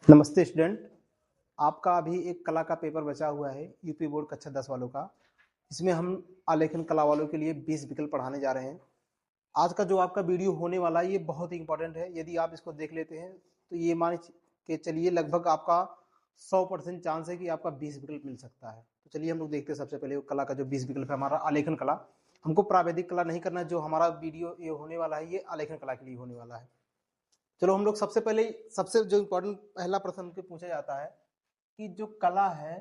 नमस्ते स्टूडेंट। आपका अभी एक कला का पेपर बचा हुआ है यूपी बोर्ड कक्षा 10 वालों का। इसमें हम आलेखन कला वालों के लिए 20 विकल्प पढ़ाने जा रहे हैं। आज का जो आपका वीडियो होने वाला है ये बहुत ही इंपॉर्टेंट है। यदि आप इसको देख लेते हैं तो ये मान के चलिए लगभग आपका 100% चांस है कि आपका 20 विकल्प मिल सकता है। तो चलिए हम लोग देखते हैं सबसे पहले कला का जो 20 विकल्प है हमारा आलेखन कला। हमको प्रावैधिक कला नहीं करना। जो हमारा वीडियो ये होने वाला है ये आलेखन कला के लिए होने वाला है। चलो हम लोग सबसे पहले सबसे जो इम्पोर्टेंट पहला प्रश्न के पूछा जाता है कि जो कला है,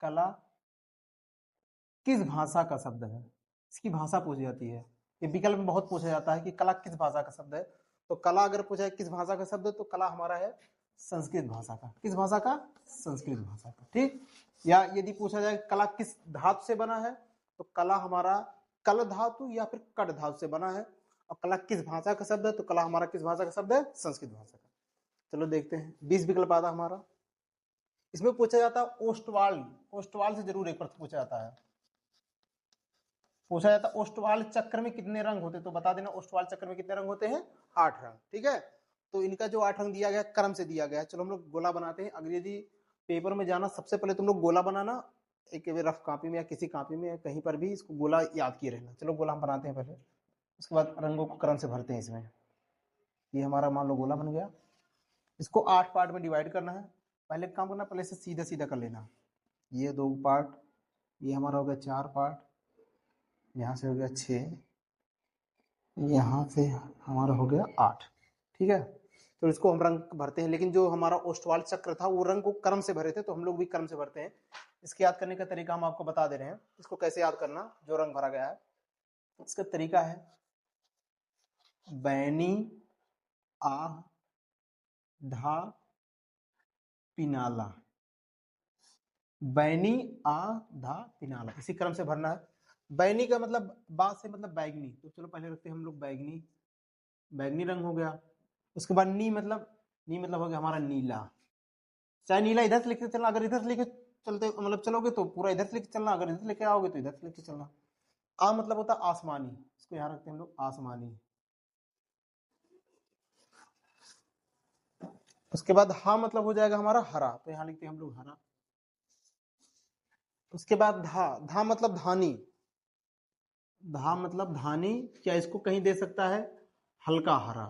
कला किस भाषा का शब्द है। इसकी भाषा पूछी जाती है। ये विकल्प में बहुत पूछा जाता है कि कला किस भाषा का शब्द है। तो कला अगर पूछा है किस भाषा का शब्द है तो कला हमारा है संस्कृत भाषा का। किस भाषा का? संस्कृत भाषा का। ठीक। या यदि पूछा जाए कला किस धातु से बना है तो कला हमारा कल धातु या फिर कट धातु से बना है। और कला किस भाषा का शब्द है तो कला हमारा किस भाषा का शब्द है? संस्कृत भाषा का। चलो देखते हैं 20 विकल्प आता हमारा। इसमें पूछा जाता है ओष्टवाल। ओष्टवाल से जरूर एक प्रश्न पूछा जाता है। पूछा जाता है ओष्टवाल चक्र में कितने रंग होते हैं तो बता देना ओष्टवाल चक्र में कितने रंग होते हैं? 8 रंग। ठीक है। तो इनका जो 8 रंग दिया गया क्रम से दिया गया है। चलो हम लोग गोला बनाते हैं। अगर यदि पेपर में जाना सबसे पहले तुम लोग गोला बनाना एक रफ कॉपी में या किसी कॉपी में कहीं पर भी इसको गोला याद किए रहना। चलो गोला हम बनाते हैं पहले, उसके बाद रंगों को क्रम से भरते हैं इसमें। ये हमारा मान लो गोला बन गया। इसको 8 पार्ट में डिवाइड करना है। पहले काम करना, पहले से सीधा सीधा कर लेना। ये 2 पार्ट, ये हमारा हो गया 4 पार्ट, यहाँ से हो गया 6, यहाँ से हमारा हो गया 8। ठीक है। तो इसको हम रंग भरते हैं। लेकिन जो हमारा ओष्टवाल चक्र था वो रंग को क्रम से भरे थे तो हम लोग भी क्रम से भरते हैं। इसके याद करने का तरीका हम आपको बता दे रहे हैं। इसको कैसे याद करना जो रंग भरा गया है। इसका तरीका है बैनी आह धा पिनाला। बैनी आ धा पिनाला इसी क्रम से भरना है। बैनी का मतलब बा से मतलब बैगनी। तो चलो पहले रखते हैं हम लोग बैगनी। बैगनी रंग हो गया। उसके बाद नी मतलब हो गया हमारा नीला। चाहे नीला इधर से लेके चलना, अगर इधर से लेके चलते मतलब चलोगे तो पूरा इधर से लेके चलना, अगर इधर लेके आओगे तो इधर से लेके चलना। आ मतलब होता है आसमानी। इसको यहाँ रखते हैं हम लोग आसमानी। उसके बाद हा मतलब हो जाएगा हमारा हरा। तो यहाँ लिखते हैं हम लोग हरा। उसके बाद धा, धा मतलब धानी। धा मतलब धानी। क्या इसको कहीं दे सकता है? हल्का हरा।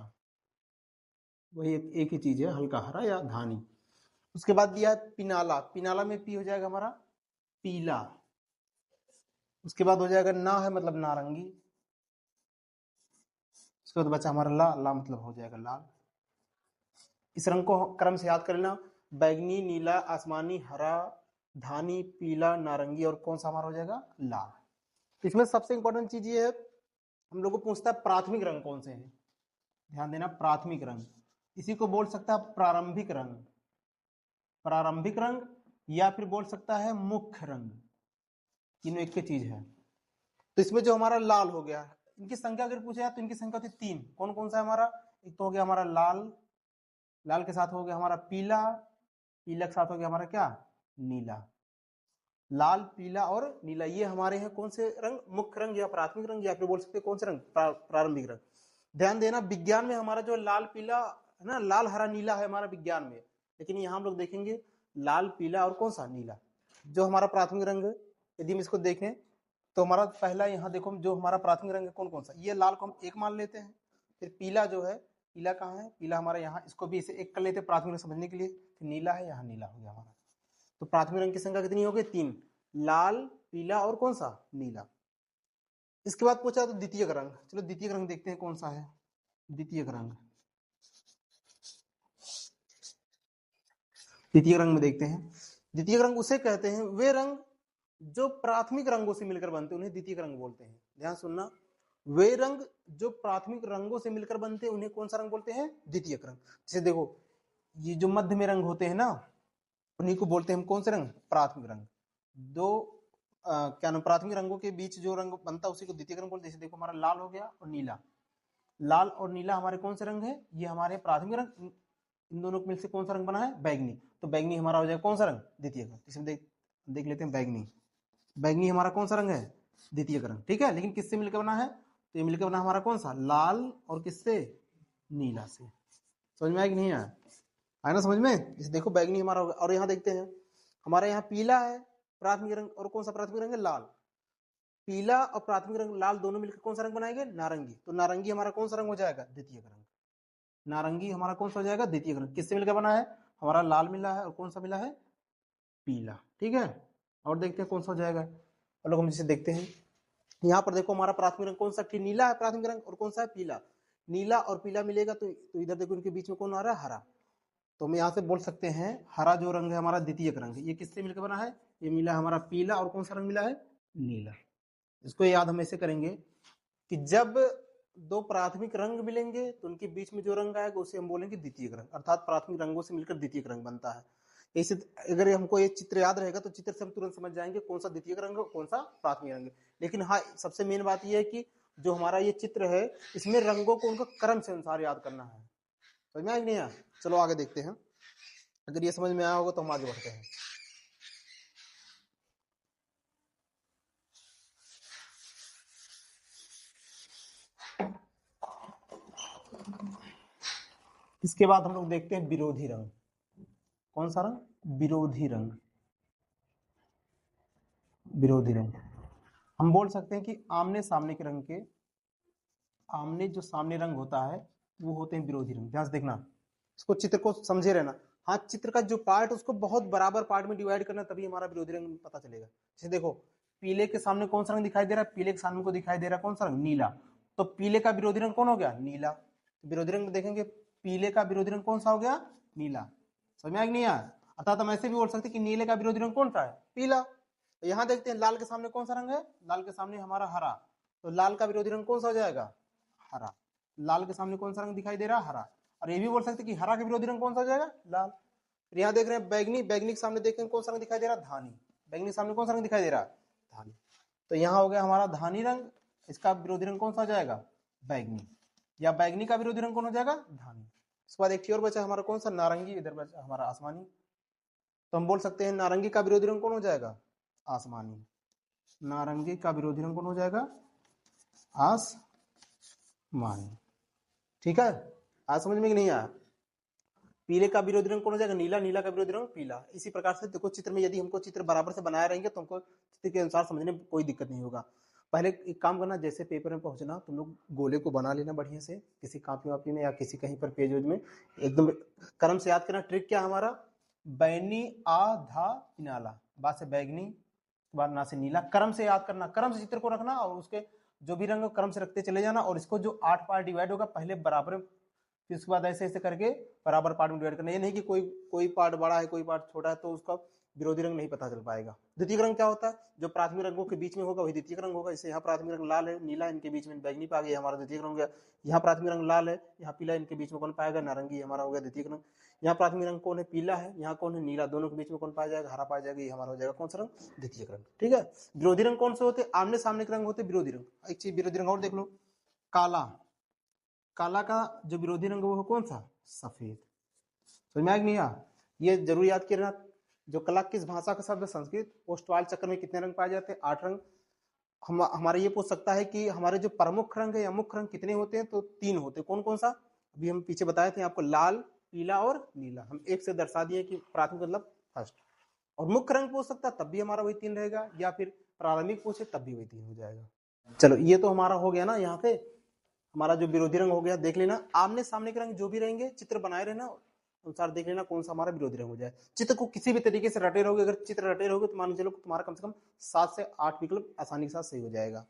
वही एक ही चीज है, हल्का हरा या धानी। उसके बाद दिया है पिनाला। पिनाला में पी हो जाएगा हमारा पीला। उसके बाद हो जाएगा ना है मतलब नारंगी। उसके बाद बचा हमारा ला। ला मतलब हो जाएगा लाल। इस रंग को क्रम से याद कर लेना। बैगनी, नीला, आसमानी, हरा, धानी, पीला, नारंगी और कौन सा हमारा हो जाएगा? लाल। इसमें सबसे इंपॉर्टेंट चीज ये है, हम लोग को पूछता है प्राथमिक रंग कौन से हैं। ध्यान देना, प्राथमिक रंग। इसी को बोल सकता है प्रारंभिक रंग। प्रारंभिक रंग या फिर बोल सकता है मुख्य रंग। तीनों एक ही चीज है। तो इसमें जो हमारा लाल हो गया, इनकी संख्या अगर पूछा जाए तो इनकी संख्या होती है 3। कौन कौन सा है हमारा? एक तो हो गया हमारा लाल, लाल के साथ हो गया हमारा पीला, पीला के साथ हो गया हमारा क्या? नीला। लाल, पीला और नीला ये हमारे हैं कौन से रंग? मुख्य रंग या प्राथमिक रंग या फिर बोल सकते हैं कौन से रंग? प्रारंभिक रंग। ध्यान देना, विज्ञान में हमारा जो लाल पीला है ना, लाल हरा नीला है हमारा विज्ञान में। लेकिन यहाँ हम लोग देखेंगे लाल, पीला और कौन सा? नीला। जो हमारा प्राथमिक रंग है, यदि हम इसको देखें तो हमारा पहला यहाँ देखो जो हमारा प्राथमिक रंग है कौन कौन सा? ये लाल को हम एक मान लेते हैं। फिर पीला जो है, पीला कहाँ है? पीला हमारा यहाँ, इसको भी इसे एक कर लेते हैं प्राथमिक रंग समझने के लिए। फिर नीला है, यहाँ नीला हो गया हमारा। तो प्राथमिक रंग की संख्या कितनी हो गई? 3। लाल, पीला और कौन सा? नीला। इसके बाद पूछा तो द्वितीयक रंग। चलो द्वितीयक रंग देखते हैं कौन सा है। द्वितीयक रंग, द्वितीयक रंग में देखते हैं। द्वितीयक रंग उसे कहते हैं वे रंग जो प्राथमिक रंगों से मिलकर बनते हैं उन्हें द्वितीयक रंग बोलते हैं। ध्यान सुनना, वे रंग जो प्राथमिक रंगों से मिलकर बनते हैं उन्हें कौन सा रंग बोलते हैं? द्वितीयक रंग। जैसे देखो ये जो मध्य में रंग होते हैं ना, उन्हीं को बोलते हैं हम कौन से रंग? प्राथमिक रंग। दो क्या नाम, प्राथमिक रंगों के बीच जो रंग बनता है उसी को द्वितीयक रंग बोलते हैं। जैसे देखो हमारा लाल हो गया और नीला। लाल और नीला हमारे कौन से रंग है? ये हमारे प्राथमिक रंग। इन दोनों को मिलकर कौन सा रंग बना है? बैगनी। तो बैगनी हमारा हो जाएगा कौन सा रंग? द्वितीयक रंग। इसमें देख लेते हैं बैगनी। बैगनी हमारा कौन सा रंग है? द्वितीयक रंग। ठीक है। लेकिन किससे मिलकर बना है? तो ये मिलकर बना हमारा कौन सा? लाल और किससे? नीला से। समझ में आया कि नहीं आया? है ना समझ में। जैसे देखो बैगनी हमारा होगा, और यहाँ देखते हैं हमारा यहाँ पीला है प्राथमिक रंग, और कौन सा प्राथमिक रंग है, लाल। पीला और प्राथमिक रंग लाल दोनों मिलकर कौन सा रंग बनाएंगे, नारंगी। तो नारंगी हमारा कौन सा रंग हो जाएगा, द्वितीयक रंग। नारंगी हमारा कौन सा हो जाएगा, द्वितीयक रंग। किससे मिलकर बना है, हमारा लाल मिला है और कौन सा मिला है, पीला। ठीक है, और देखते हैं कौन सा हो जाएगा। और लोग हम जिसे देखते हैं यहाँ पर देखो हमारा प्राथमिक रंग कौन सा, नीला है प्राथमिक रंग, और कौन सा है, पीला। नीला और पीला मिलेगा तो इधर देखो इनके बीच में कौन आ रहा है, हरा। तो हम यहाँ से बोल सकते हैं हरा जो रंग है हमारा द्वितीयक रंग है। ये किससे मिलकर बना है, ये मिला हमारा पीला, और कौन सा रंग मिला है, नीला। इसको याद हम ऐसे करेंगे कि जब दो प्राथमिक रंग मिलेंगे तो उनके बीच में जो रंग आएगा उसे हम बोलेंगे द्वितीयक रंग, अर्थात प्राथमिक रंगों से मिलकर द्वितीयक रंग बनता है। ऐसे अगर हमको ये चित्र याद रहेगा तो चित्र से हम तुरंत समझ जाएंगे कौन सा द्वितीयक रंग है कौन सा प्राथमिक रंग है। लेकिन हाँ, सबसे मेन बात यह है कि जो हमारा ये चित्र है इसमें रंगों को उनका क्रम से अनुसार याद करना है। समझ में आया नहीं आया, चलो आगे देखते हैं। अगर ये समझ में आया होगा तो हम आगे बढ़ते हैं। इसके बाद हम लोग देखते हैं विरोधी रंग। कौन सा रंग, विरोधी रंग। विरोधी रंग हम बोल सकते हैं कि आमने सामने के रंग के, आमने जो सामने रंग होता है वो होते हैं विरोधी रंग। ध्यान से देखना, इसको चित्र को समझे रहना। हाँ, चित्र का जो पार्ट उसको बहुत बराबर पार्ट में डिवाइड करना, तभी हमारा विरोधी रंग पता चलेगा। जैसे देखो पीले के सामने कौन सा रंग दिखाई दे रहा है, पीले के सामने को दिखाई दे रहा है कौन सा रंग, नीला। तो पीले का विरोधी रंग कौन हो गया, नीला। विरोधी रंग देखेंगे, पीले का विरोधी रंग कौन सा हो गया, नीला। समझ में आया कि नहीं आया। अर्थात हम ऐसे भी बोल सकते कि नीले का विरोधी रंग कौन सा है, पीला। यहाँ देखते हैं लाल के सामने कौन सा रंग है, लाल के सामने हमारा हरा। तो लाल का विरोधी रंग कौन सा हो जाएगा, हरा। लाल के सामने कौन सा रंग दिखाई दे रहा है, हरा। और ये भी बोल सकते कि हरा का विरोधी रंग कौन सा हो जाएगा, लाल। फिर यहाँ देख रहे हैं बैगनी, बैगनी के सामने देख रहे हैं कौन सा रंग दिखाई दे रहा है, धानी। बैगनी के सामने कौन सा रंग दिखाई दे रहा है, धानी। तो यहाँ हो गया हमारा धानी रंग, इसका विरोधी रंग कौन सा हो जाएगा, बैगनी। या बैगनी का विरोधी रंग कौन हो जाएगा, धानी। उसके बाद एक और बचा हमारा कौन सा, नारंगी। इधर बचा हमारा आसमानी। तो हम बोल सकते हैं नारंगी का विरोधी रंग कौन हो जाएगा, आसमानी। नारंगी का विरोधी रंग कौन हो जाएगा, आसमानी। ठीक है, आज समझ में कि नहीं आया। पीले का विरोधी रंग कौन हो जाएगा, नीला। नीला का विरोधी रंग पीला। इसी प्रकार से देखो चित्र में यदि हमको चित्र बराबर से बनाए रहेंगे तो हमको चित्र के अनुसार समझने में कोई दिक्कत नहीं होगा। पहले एक काम करना, जैसे पेपर में पहुंचना तुम लोग गोले को बना लेना बढ़िया से, किसी कॉपी वापी में या किसी कहीं पर पेज वेज में एकदम क्रम से याद करना। ट्रिक क्या हमारा, बैनी आ धा नाला, बाद से बैगनी, बाद ना से नीला। क्रम से याद करना, क्रम से चित्र को रखना, और उसके जो भी रंग क्रम से रखते चले जाना। और इसको जो 8 पार्ट डिवाइड होगा पहले बराबर, फिर उसके बाद ऐसे ऐसे करके बराबर पार्ट में डिवाइड करना। ये नहीं कि कोई पार्ट बड़ा है कोई पार्ट छोटा है तो उसका विरोधी रंग नहीं पता चल पाएगा। द्वितीय रंग क्या होता है, जो प्राथमिक रंगों के बीच में होगा वही द्वितीय रंग होगा। इसे यहाँ प्राथमिक रंग लाल है, नीला इनके बीच में बैगनी पा गया, हमारा द्वितीय रंग है। यहाँ प्राथमिक रंग लाल है, यहाँ पीला, इनके बीच में कौन पाएगा, नारंगी, हमारा हो गया द्वितीय रंग। यहाँ प्राथमिक रंग कौन है, पीला है, यहाँ कौन है, नीला, दोनों के बीच में कौन पाया जाएगा, हरा पाया जाएगा, ये हमारा हो जाएगा कौन सा रंग, द्वितीय रंग। ठीक है, विरोधी रंग कौन से होते, आमने सामने के रंग होते विरोधी रंग। एक चीज विरोधी रंग और देख लो, काला। काला का जो विरोधी रंग वो कौन सा, सफेद। समझ में आया कि नहीं आया, ये जरूर याद करना। जो कला किस भाषा का शब्द है, संस्कृत। पोस्टवाल चक्र में कितने रंग पाए जाते हैं, 8 रंग। हमारा ये पूछ सकता है कि हमारे जो प्रमुख रंग है या मुख्य रंग कितने होते हैं, तो 3 होते हैं। कौन कौन सा, अभी हम पीछे बताए थे आपको, लाल, पीला और नीला। हम एक से दर्शा दिए कि प्राथमिक मतलब फर्स्ट। और मुख्य रंग पूछ सकता तब भी हमारा वही 3 रहेगा, या फिर प्रारंभिक पूछे तब भी वही 3 हो जाएगा। चलो ये तो हमारा हो गया ना। यहाँ पे हमारा जो विरोधी रंग हो गया, देख लेना आमने सामने के रंग जो भी रहेंगे चित्र बनाए रहना, अनुसार देख लेना कौन सा हमारा विरोधी रंग हो जाए। चित्र को किसी भी तरीके से रटे रहोगे, अगर चित्र रटे रहोगे तो मान के चलो तुम्हारा कम से कम 7 से 8 विकल्प आसानी के साथ सही हो जाएगा।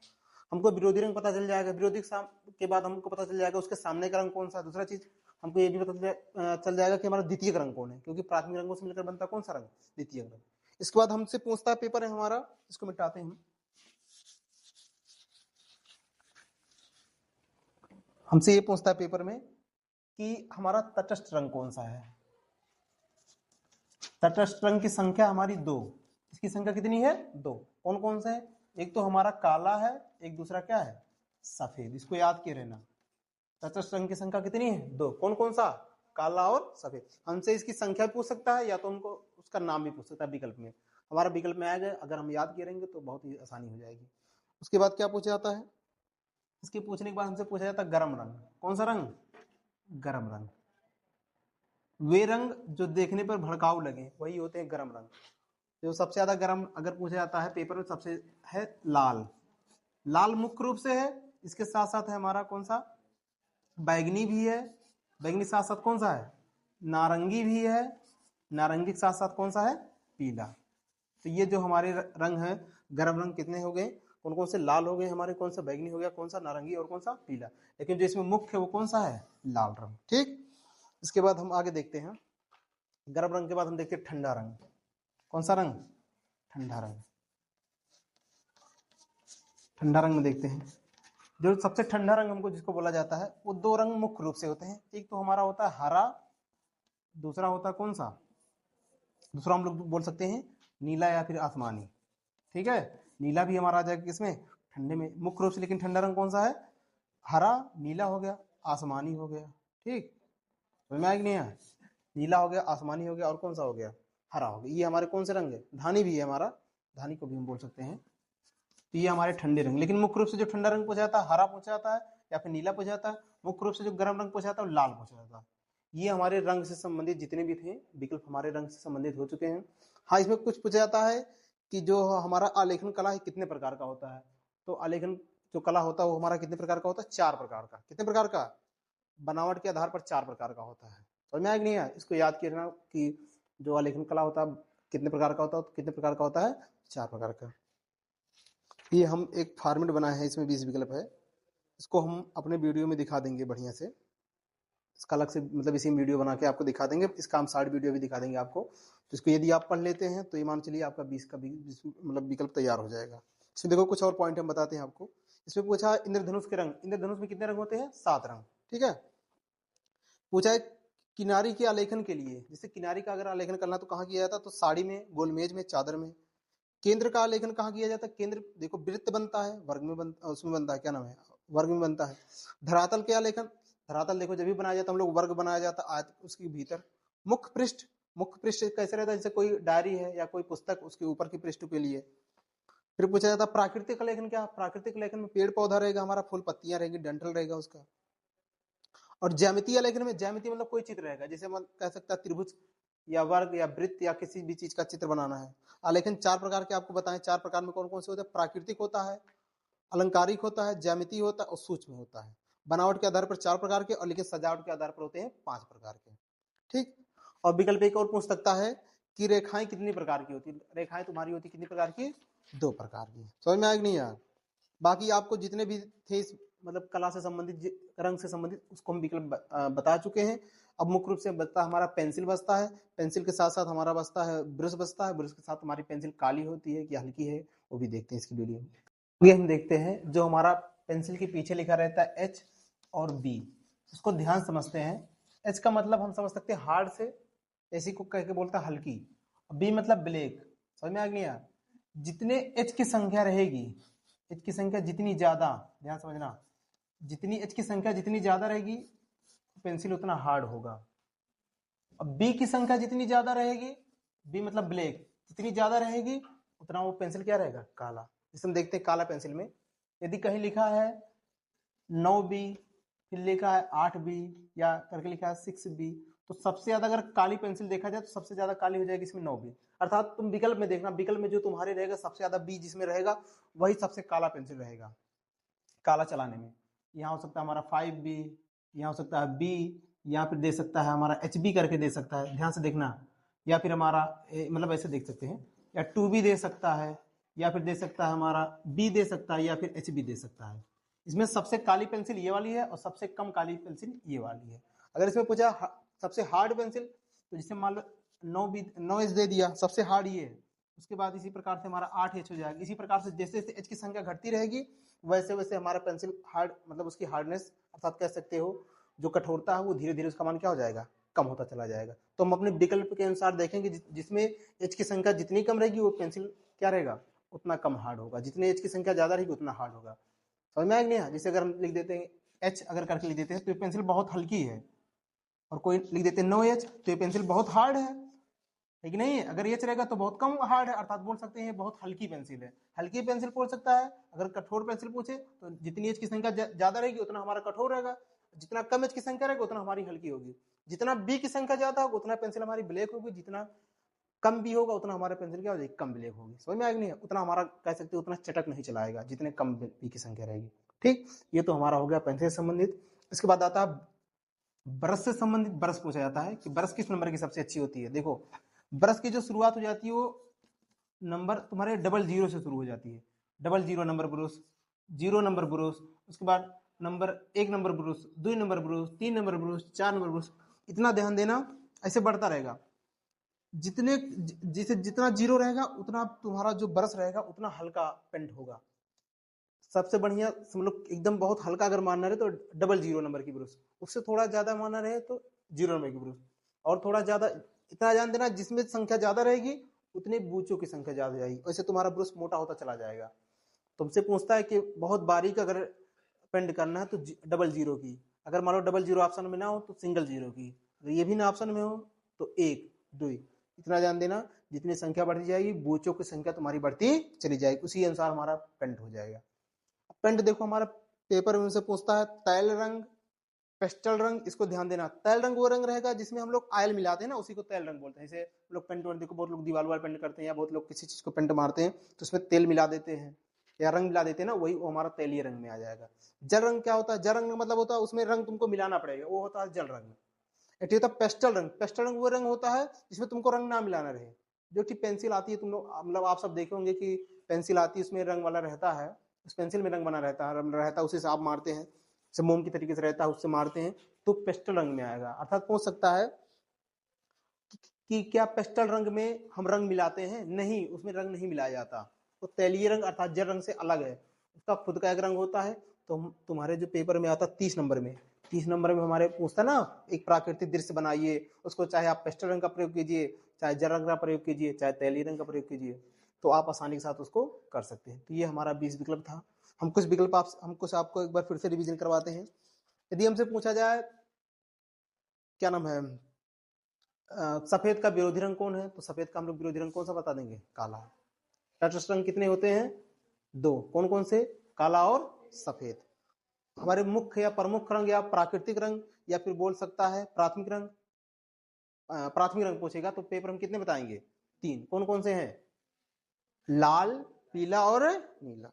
हमको विरोधी रंग पता चल जाएगा, विरोधी के बाद हमको पता चल जाएगा उसके सामने का रंग कौन सा। दूसरा चीज हमको ये भी पता चल जाएगा कि हमारा द्वितीय रंग कौन है, क्योंकि प्राथमिक रंगों से मिलकर बनता कौन सा रंग, द्वितीय रंग। इसके बाद हमसे पूछता है पेपर है हमारा, इसको मिटाते हैं। हमसे ये पूछता है पेपर में कि हमारा तटस्थ रंग कौन सा है। तटस्थ रंग की संख्या हमारी 2। इसकी संख्या कितनी है, 2। कौन कौन से है, एक तो हमारा काला है, एक दूसरा क्या है, सफेद। इसको याद किए रहना। तटस्थ रंग की संख्या कितनी है, 2। कौन कौन सा, काला और सफेद। हमसे इसकी संख्या पूछ सकता है या तो हमको उसका नाम भी पूछ सकता है विकल्प में। हमारा विकल्प में आएगा, अगर हम याद किए रहेंगे तो बहुत ही आसानी हो जाएगी। उसके बाद क्या पूछा जाता है, इसके पूछने के बाद हमसे पूछा जाता है गर्म रंग। कौन सा रंग, गर्म रंग। वे रंग जो देखने पर भड़काऊ लगे वही होते हैं गर्म रंग। जो सबसे ज्यादा गर्म अगर पूछा जाता है पेपर में, सबसे है लाल। लाल मुख्य रूप से है, इसके साथ साथ है हमारा कौन सा, बैगनी भी है। बैगनी साथ साथ कौन सा है, नारंगी भी है। नारंगी के साथ साथ कौन सा है, पीला। तो ये जो हमारे रंग हैं गर्म रंग कितने हो गए, कौन कौन से, लाल हो गए हमारे, कौन सा बैगनी हो गया, कौन सा नारंगी और कौन सा पीला। लेकिन जो इसमें मुख्य है वो कौन सा है, लाल रंग। ठीक, इसके बाद हम आगे देखते हैं। गर्म रंग के बाद हम देखते हैं ठंडा रंग। कौन सा रंग, ठंडा रंग। ठंडा रंग में देखते हैं, जो सबसे ठंडा रंग हमको जिसको बोला जाता है वो दो रंग मुख्य रूप से होते हैं। एक तो हमारा होता है हरा, दूसरा होता है कौन सा, दूसरा हम लोग बोल सकते हैं नीला या फिर आसमानी। ठीक है, नीला भी हमारा आ जाएगा किसमें, ठंडे में मुख्य रूप से। लेकिन ठंडा रंग कौन सा है, हरा, नीला हो गया, आसमानी हो गया। ठीक, समझ में आया कि नहीं आया, नीला हो गया, आसमानी हो गया और कौन सा हो गया, हरा हो गया। ये हमारे कौन से रंग है, धानी भी है हमारा, धानी को भी हम बोल सकते हैं। तो ये हमारे ठंडे रंग। लेकिन मुख्य रूप से जो ठंडा रंग पूछा जाता है, हरा पूछा जाता है या फिर नीला पूछा जाता है। मुख्य रूप से जो गर्म रंग पूछा जाता है वो लाल पूछा जाता है। ये हमारे रंग से संबंधित जितने भी थे विकल्प हमारे रंग से संबंधित हो चुके हैं। हाँ, इसमें कुछ पूछा जाता है कि जो हमारा आलेखन कला है कितने प्रकार का होता है। तो आलेखन जो कला होता है वो हमारा कितने प्रकार का होता है, 4 प्रकार का। कितने प्रकार का, बनावट के आधार पर 4 प्रकार का होता है। समझ में आया कि नहीं आया, इसको याद करना कि जो आलेखन कला होता है कितने प्रकार का होता है, कितने प्रकार का होता है, 4 प्रकार का। ये हम एक फॉर्मेट बनाए हैं, इसमें 20 विकल्प है। इसको हम अपने वीडियो में दिखा देंगे बढ़िया से, इसका अलग से मतलब इसी में वीडियो बना के आपको दिखा देंगे। इसका हम शॉर्ट वीडियो भी दिखा देंगे आपको। तो इसको यदि आप पढ़ लेते हैं तो ये मान चलिए आपका 20 का 20 मतलब विकल्प तैयार हो जाएगा। इसमें देखो कुछ और पॉइंट हम बताते हैं आपको। इसमें पूछा इंद्रधनुष के रंग, इंद्रधनुष में कितने रंग होते हैं, 7 रंग। ठीक है, पूछा है किनारी के आलेखन के लिए, जैसे किनारी का अगर आलेखन करना तो कहाँ किया जाता है, तो साड़ी में, गोलमेज में, चादर में। केंद्र का आलेखन कहाँ किया जाता है, केंद्र देखो वृत्त बनता है, वर्ग में बनता, उसमें बनता है, क्या नाम है, वर्ग में बनता है। धरातल के आलेखन, धरातल देखो जब भी बनाया जाता है हम लोग वर्ग बनाया जाता है आयत उसके भीतर। मुख्य पृष्ठ, मुख्य पृष्ठ कैसे रहता है, जैसे कोई डायरी है या कोई पुस्तक, उसके ऊपर की पृष्ठ के लिए। फिर पूछा जाता है प्राकृतिक आलेखन, क्या प्राकृतिक आलेखन में पेड़ पौधा रहेगा हमारा, फूल पत्तियां रहेंगी, डंठल रहेगा उसका। और ज्यामितीय आलेखन में, ज्यामिति मतलब कोई चित्र रहेगा, जैसे हम कह सकता है त्रिभुज या वर्ग या वृत्त या किसी भी चीज का चित्र बनाना है। आलेखन 4 प्रकार के आपको बताएं, 4 प्रकार में कौन कौन से होते हैं, प्राकृतिक होता है, अलंकारिक होता है, ज्यामितीय होता है और सूक्ष्म होता है। बनावट के आधार पर 4 प्रकार के और लेकिन सजावट के आधार पर होते हैं 5 प्रकार के। ठीक, और विकल्प एक और पूछ सकता है कि रेखाएं कितनी प्रकार की होती है, रेखाएं तुम्हारी होती कितनी प्रकार की, 2 प्रकार की। समझ में आया कि नहीं यार। बाकी आपको जितने भी थे इस मतलब कला से संबंधित, रंग से संबंधित, उसको हम विकल्प बता चुके हैं। अब मुख्य रूप से बचता हमारा पेंसिल बचता है, पेंसिल के साथ साथ हमारा बचता है ब्रश बचता है, ब्रश के साथ हमारी पेंसिल काली होती है कि हल्की है वो भी देखते हैं इसकी वीडियो में। आगे हम देखते हैं जो हमारा पेंसिल के पीछे लिखा रहता है एच और बी, उसको ध्यान समझते हैं। एच का मतलब हम समझ सकते हैं हार्ड से, ऐसी को कह के बोलता है हल्की। बी मतलब ब्लैक। समझ में आ गया यार, जितने एच की संख्या रहेगी, एच की संख्या जितनी ज्यादा, ध्यान समझना, जितनी एच की संख्या जितनी ज्यादा रहेगी पेंसिल उतना हार्ड होगा। अब बी की संख्या जितनी ज्यादा रहेगी, बी मतलब ब्लैक, जितनी ज्यादा रहेगी उतना वो पेंसिल क्या रहेगा, काला। जैसे हम देखते हैं काला पेंसिल में यदि कहीं लिखा है 9B, फिर लिखा है 8B या करके लिखा है 6B, तो सबसे ज्यादा अगर काली पेंसिल देखा जाए तो सबसे ज्यादा काली हो जाएगी इसमें 9B। अर्थात तुम विकल्प में देखना, विकल्प में जो तुम्हारे रहेगा सबसे ज्यादा बी जिसमें रहेगा वही सबसे काला पेंसिल रहेगा काला चलाने में। यहाँ हो सकता है हमारा 5B, यहाँ हो सकता है B, यहाँ फिर दे सकता है हमारा HB करके दे सकता है, ध्यान से देखना। या फिर हमारा मतलब ऐसे देख सकते हैं, या 2B दे सकता है, या फिर दे सकता है हमारा B दे सकता है, या फिर HB दे सकता है। इसमें सबसे काली पेंसिल ये वाली है और सबसे कम काली पेंसिल ये वाली है। अगर इसमें पूछा सबसे हार्ड पेंसिल, तो जिसे मान लो 9H दे दिया, सबसे हार्ड ये है। उसके बाद इसी प्रकार से हमारा 8H हो जाएगा। इसी प्रकार से जैसे जैसे H की संख्या घटती रहेगी वैसे वैसे हमारा पेंसिल हार्ड मतलब उसकी हार्डनेस अर्थात कह सकते हो जो कठोरता है वो धीरे धीरे उसका मान क्या हो जाएगा, कम होता चला जाएगा। तो हम अपने विकल्प के अनुसार देखेंगे जिसमें एच की संख्या जितनी कम रहेगी वो पेंसिल क्या रहेगा, उतना कम हार्ड होगा, जितने एच की संख्या ज्यादा रहेगी उतना हार्ड होगा। समझ में आया नहीं? जैसे अगर हम लिख देते हैं एच अगर करके लिख देते हैं तो ये पेंसिल बहुत हल्की है, और कोई लिख देते हैं 9H तो ये पेंसिल बहुत हार्ड है कि नहीं। अगर एच रहेगा तो बहुत कम हार्ड है, अर्थात बोल सकते हैं बहुत हल्की पेंसिल है। हल्की पेंसिल बोल सकता है। अगर कठोर पेंसिल पूछे तो जितनी एच की संख्या ज्यादा रहेगी उतना हमारा कठोर रहेगा, जितना कम एच की संख्या रहेगा उतना हमारी हल्की होगी, जितना बी की संख्या ज्यादा होगा उतना पेंसिल हमारी ब्लैक होगी, जितना कम बी होगा उतना हमारा पेंसिल क्या हो जाएगी, कम ब्लैक होगी। समझ में आएगा नहीं, उतना हमारा कह सकते उतना चटक नहीं चलाएगा जितने कम बी की संख्या रहेगी। ठीक, ये तो हमारा हो गया पेंसिल से संबंधित। इसके बाद आता है ब्रश से संबंधित। ब्रश पूछा जाता है कि ब्रश किस नंबर की सबसे अच्छी होती है। देखो ब्रश की जो शुरुआत हो जाती है वो नंबर तुम्हारे 00 से शुरू हो जाती है। 00 नंबर ब्रश, 0 नंबर ब्रश, उसके बाद number 1 number brush, 2 number brush, 3 number brush, 4 number brush, इतना ध्यान देना, ऐसे बढ़ता रहेगा। जितने जिसे जितना जीरो रहेगा उतना तुम्हारा जो ब्रश रहेगा उतना हल्का पेंट होगा। सबसे बढ़िया समझ एकदम बहुत हल्का अगर मानना रहे तो 00 नंबर की ब्रश, उससे थोड़ा ज्यादा मानना रहे तो 0 नंबर की ब्रश, और थोड़ा ज्यादा इतना जान देना जिसमें संख्या ज्यादा रहेगी उतने बूचों की संख्या ज्यादा जाएगी, वैसे तुम्हारा ब्रश मोटा होता चला जाएगा। तुमसे पूछता है कि बहुत बारीक अगर पेंट करना है तो 00 की, अगर मान लो 00 ऑप्शन में ना हो तो सिंगल 0 की, अगर ये भी ना ऑप्शन में हो तो 1 2, इतना जान देना जितनी संख्या बढ़ती जाएगी बूचों की संख्या तुम्हारी बढ़ती चली जाएगी, उसी अनुसार हमारा पेंट हो जाएगा। पेंट देखो हमारा पेपर में से पूछता है तैल रंग, पेस्टल रंग, इसको ध्यान देना। तैल रंग वो रंग रहेगा जिसमें हम लोग आयल मिलाते हैं ना, उसी को तैल रंग बोलते हैं। जैसे लोग पेंट देखो बहुत लोग दीवार पेंट करते हैं या बहुत लोग किसी चीज को पेंट मारते हैं तो उसमें तेल मिला देते हैं या रंग मिला देते हैं ना, वही वो हमारा तैलीय रंग में आ जाएगा। जल रंग क्या होता है, जल रंग मतलब होता है उसमें रंग तुमको मिलाना पड़ेगा, वो होता है जल रंग। एक होता है पेस्टल रंग। पेस्टल रंग वो रंग होता है जिसमें तुमको रंग ना मिलाना रहे, जो कि पेंसिल आती है तुम लोग मतलब आप सब देखे होंगे कि पेंसिल आती है उसमें रंग वाला रहता है, उस पेंसिल में रंग बना रहता है उसी से आप मारते हैं, जैसे मोम की तरीके से रहता है उससे मारते हैं तो पेस्टल रंग में आएगा। अर्थात पूछ सकता है कि क्या पेस्टल रंग में हम रंग मिलाते हैं, नहीं उसमें रंग नहीं मिलाया जाता, तो तैलीय रंग अर्थात जल रंग से अलग है, उसका खुद का एक रंग होता है। तो तुम्हारे जो पेपर में आता 30 नंबर में, 30 नंबर में हमारे पूछता ना एक प्राकृतिक दृश्य बनाइए, उसको चाहे आप पेस्टल रंग का प्रयोग कीजिए, चाहे जल रंग का प्रयोग कीजिए, चाहे तैलीय रंग का प्रयोग कीजिए, तो आप आसानी के साथ उसको कर सकते हैं। तो ये हमारा 20 विकल्प था। हम कुछ विकल्प हम कुछ आपको एक बार फिर से रिवीजन करवाते हैं। यदि हमसे पूछा जाए क्या नाम है सफेद का विरोधी रंग कौन है, तो सफेद का हम लोग विरोधी रंग कौन सा बता देंगे, काला। तटस्थ रंग कितने होते हैं, 2, कौन कौन से, काला और सफेद। हमारे मुख्य या प्रमुख रंग या प्राकृतिक रंग या फिर बोल सकता है प्राथमिक रंग, प्राथमिक रंग पूछेगा तो पेपर हम कितने बताएंगे, 3, कौन कौन से हैं, लाल, पीला और नीला।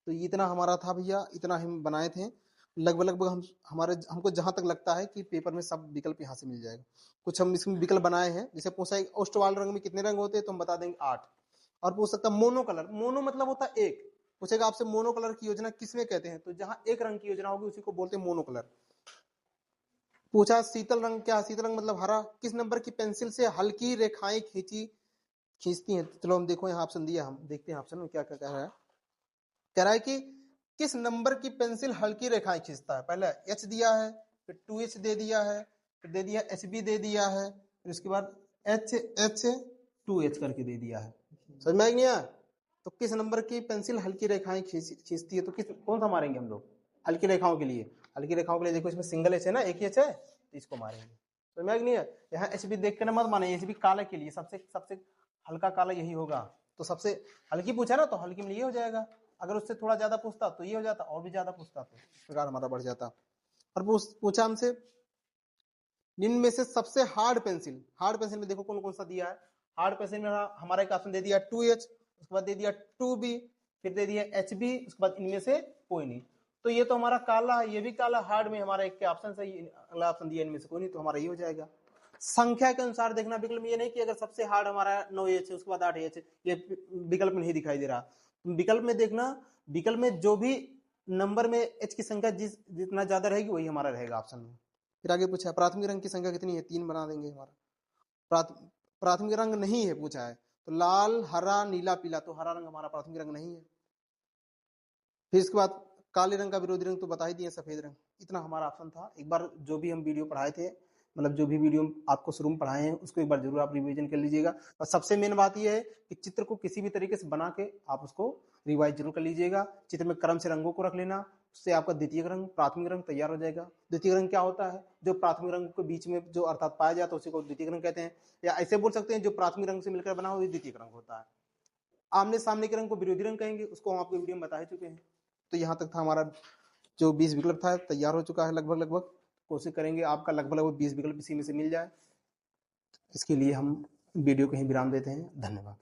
तो इतना हमारा था भैया, इतना हम बनाए थे। लगभग लगभग हमको जहां तक लगता है कि पेपर में सब विकल्प यहाँ से मिल जाएगा। कुछ हम इसमें विकल्प बनाए हैं, जैसे पूछा ओस्टवाल रंग में कितने रंग होते हैं तो हम बता देंगे 8। और पूछ सकता मोनो कलर, मोनो मतलब होता है एक, पूछेगा आपसे मोनो कलर की योजना किसमें कहते हैं, तो जहां एक रंग की योजना होगी उसी को बोलते हैं मोनो कलर। पूछा शीतल रंग क्या, शीतल रंग मतलब हरा, किस नंबर की पेंसिल से हल्की रेखाएं खींचती हैं। चलो हम देखो यहाँ ऑप्शन दिया, हम देखते हैं ऑप्शन में क्या क्या कह रहा है। कह रहा है कि किस नंबर की पेंसिल हल्की रेखाएं खींचता है। पहले एच दिया है, फिर 2H दे दिया है, फिर दे दिया HB दे दिया है, फिर उसके बाद H 2H करके दे दिया है। समझ में आ गया। तो किस नंबर की पेंसिल हल्की रेखाएं खींचती है, तो कौन सा मारेंगे हम लोग हल्की रेखाओं के लिए। हल्की रेखाओं के लिए देखो इसमें सिंगल एच है ना, एक ही एच है तो इसको मारेंगे। समझ में आ गया। यहाँ HB देख के ना मत माने, HB काला के लिए सबसे सबसे हल्का काला यही होगा, तो सबसे हल्की पूछा ना तो हल्की में ये हो जाएगा। अगर उससे थोड़ा ज्यादा पूछता तो ये हो जाता, और भी ज्यादा पूछता तो इस प्रकार हमारा बढ़ जाता। और पूछा हमसे निम्न में से सबसे हार्ड पेंसिल, हार्ड पेंसिल में देखो कौन कौन सा दिया है। हार्ड पेंसिल में हमारा एक ऑप्शन दे दिया 2H, उसके बाद दे दिया 2B, फिर दे दिया HB, उसके बाद इनमें से कोई नहीं। तो ये तो हमारा काला है, ये भी काला, हार्ड में हमारा एक ऑप्शन सही, अगला ऑप्शन दिया इनमें से कोई नहीं, तो हमारा ये हो जाएगा। संख्या के अनुसार देखना विकल्प में, ये नहीं कि अगर सबसे हार्ड हमारा 9H है उसके बाद 8H, ये विकल्प में नहीं दिखाई दे रहा। विकल्प में देखना, विकल्प में जो भी नंबर में H की संख्या जितना ज्यादा रहेगी वही हमारा रहेगा ऑप्शन में। फिर आगे पूछा प्राथमिक रंग की संख्या कितनी है, 3 बना देंगे हमारा। प्राथमिक रंग नहीं है पूछा है, तो लाल, हरा, नीला, पीला, तो हरा रंग हमारा प्राथमिक रंग नहीं है। फिर इसके बाद काले रंग का विरोधी रंग तो बता ही दिए, सफेद रंग। इतना हमारा ऑप्शन था। एक बार जो भी हम वीडियो पढ़ाए थे, मतलब जो भी वीडियो आपको शुरू में पढ़ाए हैं उसको एक बार जरूर आप रिवीजन कर लीजिएगा। और सबसे मेन बात यह है कि चित्र को किसी भी तरीके से बना के आप उसको रिवाइज जरूर कर लीजिएगा। चित्र में क्रम से रंगों को रख लेना, उससे आपका द्वितीय रंग प्राथमिक रंग तैयार हो जाएगा। द्वितीय रंग क्या होता है, जो प्राथमिक रंग के बीच में जो अर्थात पाया जाता है उसी को द्वितीय रंग कहते हैं, या ऐसे बोल सकते हैं जो प्राथमिक रंग से मिलकर बना हो द्वितीय रंग होता है। आमने सामने के रंग को विरोधी रंग कहेंगे, उसको हम आपको वीडियो में बता ही चुके हैं। तो यहाँ तक था हमारा जो 20 विकल्प था तैयार हो चुका है लगभग लगभग। कोशिश करेंगे आपका लगभग लगभग 20 विकल्प इसी में से मिल जाए। इसके लिए हम वीडियो को ही विराम देते हैं। धन्यवाद।